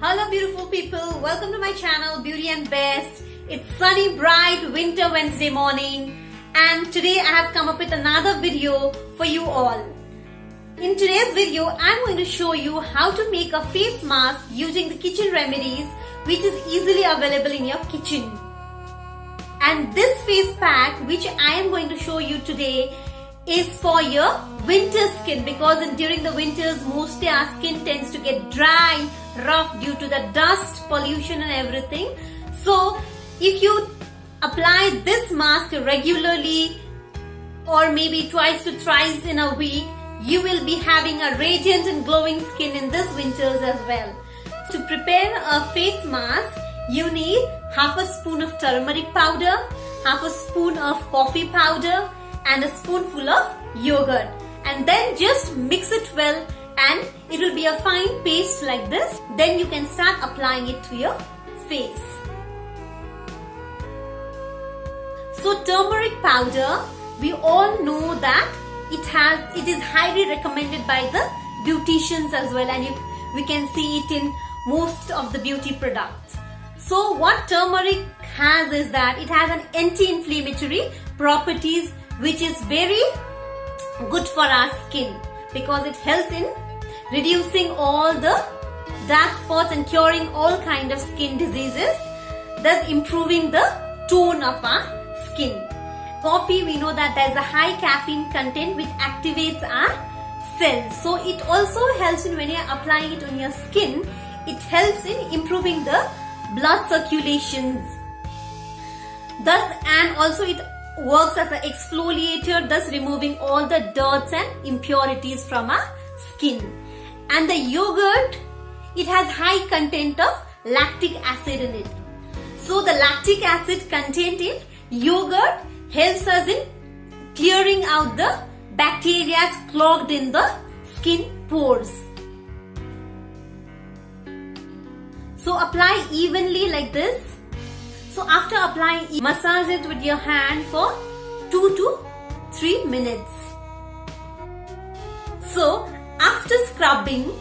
Hello beautiful people, welcome to my channel Beauty and Best. It's sunny bright winter Wednesday morning and today I have come up with another video for you all. In today's video I'm going to show you how to make a face mask using the kitchen remedies which is easily available in your kitchen. And this face pack which I am going to show you today is for your winter skin, because during the winters mostly our skin tends to get dry, rough due to the dust, pollution and everything. So if you apply this mask regularly or maybe twice to thrice in a week, you will be having a radiant and glowing skin in this winters as well. To prepare a face mask, you need half a spoon of turmeric powder, half a spoon of coffee powder and a spoonful of yogurt, and then just mix it well and it will be a fine paste like this. Then you can start applying it to your face. So turmeric powder, we all know that it is highly recommended by the beauticians as well, and we can see it in most of the beauty products. So what turmeric has is that it has an anti-inflammatory properties which is very good for our skin because it helps in reducing all the dark spots and curing all kind of skin diseases, thus improving the tone of our skin. Coffee, we know that there is a high caffeine content which activates our cells. So it also helps in when you are applying it on your skin, it helps in improving the blood circulations. Thus, and also it works as an exfoliator, thus removing all the dirt and impurities from our skin. And the yogurt, it has high content of lactic acid in it. So the lactic acid content in yogurt helps us in clearing out the bacteria clogged in the skin pores. So apply evenly like this. So after applying, massage it with your hand for 2 to 3 minutes. So after scrubbing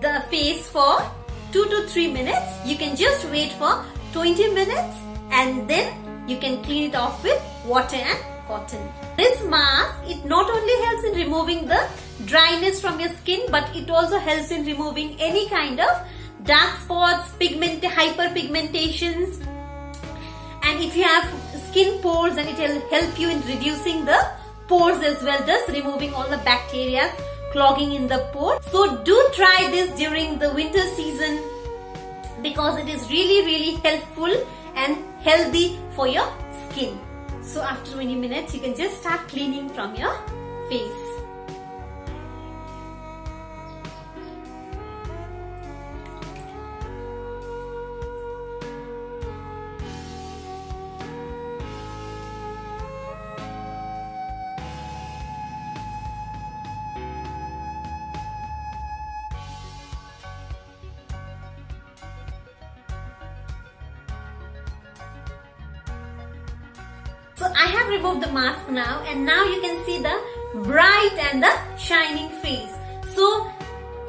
the face for 2 to 3 minutes, you can just wait for 20 minutes and then you can clean it off with water and cotton. This mask, it not only helps in removing the dryness from your skin, but it also helps in removing any kind of dark spots, hyperpigmentations. And if you have skin pores, then it will help you in reducing the pores as well, thus removing all the bacteria clogging in the pores. So do try this during the winter season because it is really helpful and healthy for your skin. So after 20 minutes, you can just start cleaning from your face. So I have removed the mask now, and now you can see the bright and the shining face. So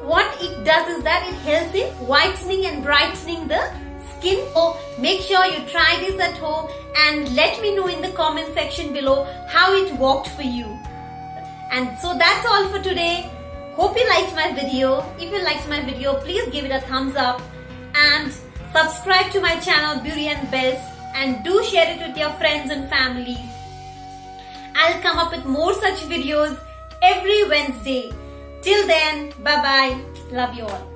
what it does is that it helps in whitening and brightening the skin. So make sure you try this at home and let me know in the comment section below how it worked for you. And so that's all for today. Hope you liked my video. If you liked my video, please give it a thumbs up and subscribe to my channel Beauty and Best. And do share it with your friends and families. I'll come up with more such videos every Wednesday. Till then, bye bye. Love you all.